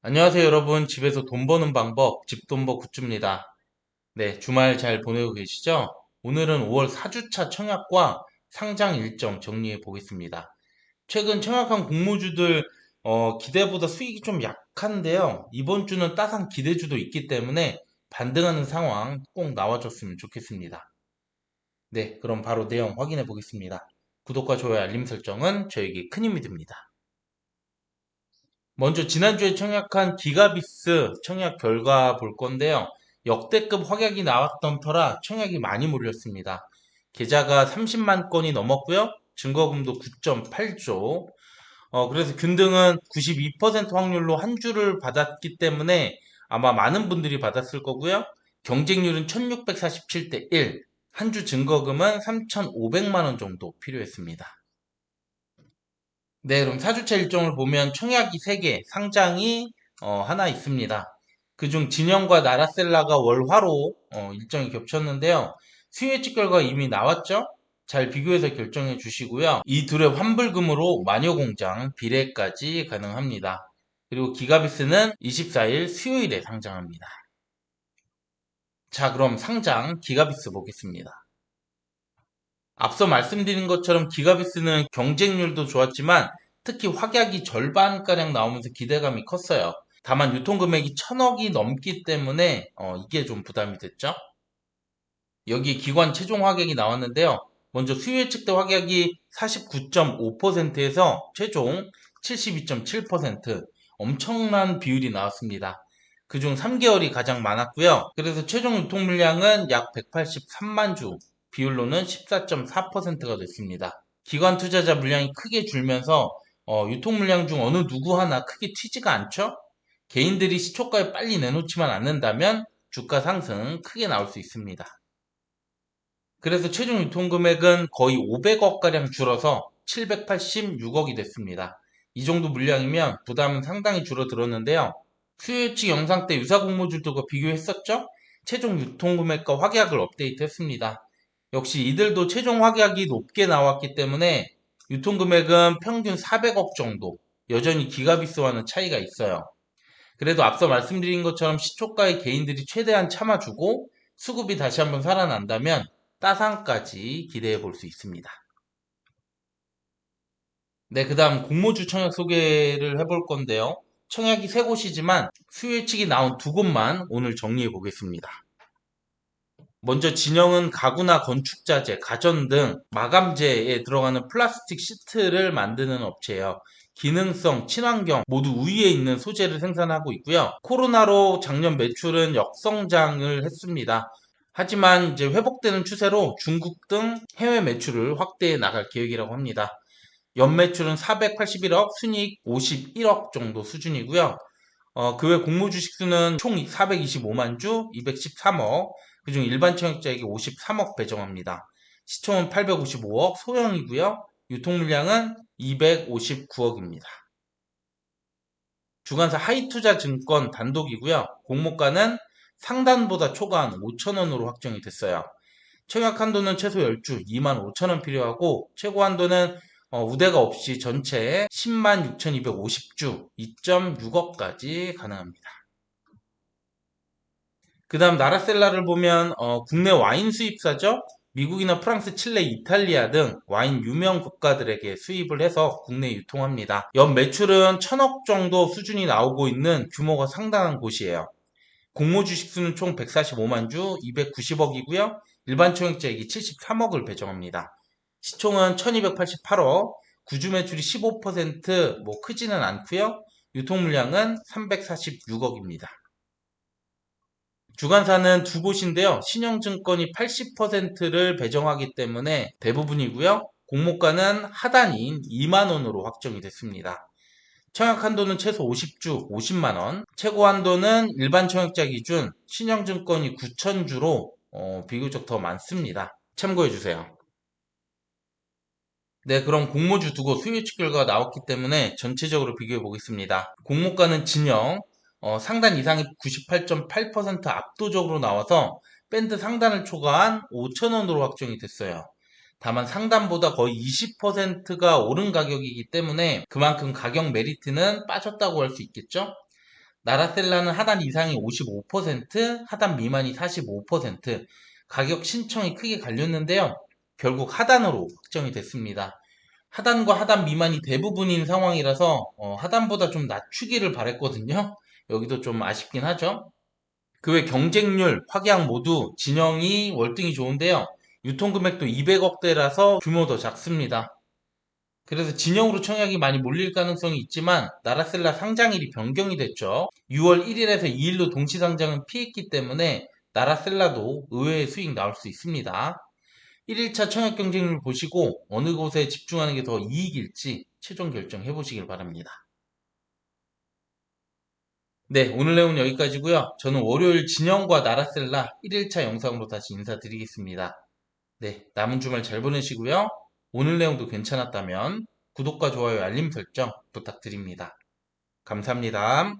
안녕하세요, 여러분. 집에서 돈 버는 방법, 집돈버 굿즈입니다. 네, 주말 잘 보내고 계시죠? 오늘은 5월 4주차 청약과 상장 일정 정리해 보겠습니다. 최근 청약한 공모주들 기대보다 수익이 좀 약한데요. 이번 주는 따상 기대주도 있기 때문에 반등하는 상황 꼭 나와줬으면 좋겠습니다. 네, 그럼 바로 내용 확인해 보겠습니다. 구독과 좋아요, 알림 설정은 저에게 큰 힘이 됩니다. 먼저 지난주에 청약한 기가비스 청약 결과 볼 건데요. 역대급 확약이 나왔던 터라 청약이 많이 몰렸습니다. 계좌가 30만 건이 넘었고요. 증거금도 9.8조. 그래서 균등은 92% 확률로 한 주를 받았기 때문에 아마 많은 분들이 받았을 거고요. 경쟁률은 1647대 1. 한 주 증거금은 3,500만 원 정도 필요했습니다. 네, 그럼 4주차 일정을 보면 청약이 3개, 상장이 하나 있습니다. 그중 진영과 나라셀라가 월화로 일정이 겹쳤는데요. 수요 예측 결과 이미 나왔죠? 잘 비교해서 결정해 주시고요. 이 둘의 환불금으로 마녀공장 비례까지 가능합니다. 그리고 기가비스는 24일 수요일에 상장합니다. 자, 그럼 상장 기가비스 보겠습니다. 앞서 말씀드린 것처럼 기가비스는 경쟁률도 좋았지만 특히 확약이 절반가량 나오면서 기대감이 컸어요. 다만 유통금액이 1,000억이 넘기 때문에 이게 좀 부담이 됐죠. 여기 기관 최종 확약이 나왔는데요. 먼저 수요 예측대 확약이 49.5%에서 최종 72.7%, 엄청난 비율이 나왔습니다. 그중 3개월이 가장 많았고요. 그래서 최종 유통 물량은 약 183만 주, 비율로는 14.4%가 됐습니다. 기관 투자자 물량이 크게 줄면서 유통 물량 중 어느 누구 하나 크게 튀지가 않죠? 개인들이 시초가에 빨리 내놓지만 않는다면 주가 상승 크게 나올 수 있습니다. 그래서 최종 유통금액은 거의 500억가량 줄어서 786억이 됐습니다. 이 정도 물량이면 부담은 상당히 줄어들었는데요. 수요 예측 영상 때 유사 공모주들과 비교했었죠? 최종 유통금액과 확약을 업데이트했습니다. 역시 이들도 최종 확약이 높게 나왔기 때문에 유통금액은 평균 400억 정도, 여전히 기가비스와는 차이가 있어요. 그래도 앞서 말씀드린 것처럼 시초가에 개인들이 최대한 참아주고 수급이 다시 한번 살아난다면 따상까지 기대해 볼 수 있습니다. 네, 그 다음 공모주 청약 소개를 해볼 건데요. 청약이 세 곳이지만 수요 예측이 나온 두 곳만 오늘 정리해 보겠습니다. 먼저 진영은 가구나 건축자재, 가전 등 마감재에 들어가는 플라스틱 시트를 만드는 업체예요. 기능성, 친환경 모두 우위에 있는 소재를 생산하고 있고요. 코로나로 작년 매출은 역성장을 했습니다. 하지만 이제 회복되는 추세로 중국 등 해외 매출을 확대해 나갈 계획이라고 합니다. 연매출은 481억, 순이익 51억 정도 수준이고요. 그 외 공모 주식 수는 총 425만 주, 213억, 그중 일반 청약자에게 53억 배정합니다. 시총은 855억, 소형이고요. 유통 물량은 259억입니다. 주관사 하이투자증권 단독이고요. 공모가는 상단보다 초과한 5천원으로 확정이 됐어요. 청약 한도는 최소 10주 2만 5천원 필요하고 최고 한도는 우대가 없이 전체에 10만 6,250주 2.6억까지 가능합니다. 그 다음 나라셀라를 보면 국내 와인 수입사죠. 미국이나 프랑스, 칠레, 이탈리아 등 와인 유명 국가들에게 수입을 해서 국내 유통합니다. 연 매출은 1,000억 정도 수준이 나오고 있는 규모가 상당한 곳이에요. 공모 주식수는 총 145만 주, 290억이고요. 일반 청약자에게 73억을 배정합니다. 시총은 1288억, 구주 매출이 15%뭐 크지는 않고요. 유통 물량은 346억입니다. 주관사는 두 곳인데요. 신영증권이 80%를 배정하기 때문에 대부분이고요. 공모가는 하단인 2만 원으로 확정이 됐습니다. 청약 한도는 최소 50주 50만 원, 최고 한도는 일반 청약자 기준 신영증권이 9,000주로 비교적 더 많습니다. 참고해 주세요. 네, 그럼 공모주 두고 수요 예측 결과가 나왔기 때문에 전체적으로 비교해 보겠습니다. 공모가는 진영, 상단 이상이 98.8% 압도적으로 나와서 밴드 상단을 초과한 5,000원으로 확정이 됐어요. 다만 상단보다 거의 20%가 오른 가격이기 때문에 그만큼 가격 메리트는 빠졌다고 할 수 있겠죠? 나라셀라는 하단 이상이 55%, 하단 미만이 45%, 가격 신청이 크게 갈렸는데요. 결국 하단으로 확정이 됐습니다. 하단과 하단 미만이 대부분인 상황이라서 하단보다 좀 낮추기를 바랬거든요. 여기도 좀 아쉽긴 하죠. 그 외 경쟁률, 확약 모두 진영이 월등히 좋은데요. 유통금액도 200억대라서 규모 더 작습니다. 그래서 진영으로 청약이 많이 몰릴 가능성이 있지만 나라셀라 상장일이 변경이 됐죠. 6월 1일에서 2일로 동시 상장은 피했기 때문에 나라셀라도 의외의 수익 나올 수 있습니다. 1일차 청약 경쟁률 보시고 어느 곳에 집중하는 게 더 이익일지 최종 결정해 보시길 바랍니다. 네, 오늘 내용은 여기까지고요. 저는 월요일 진영과 나라셀라 1일차 영상으로 다시 인사드리겠습니다. 네, 남은 주말 잘 보내시고요. 오늘 내용도 괜찮았다면 구독과 좋아요, 알림 설정 부탁드립니다. 감사합니다.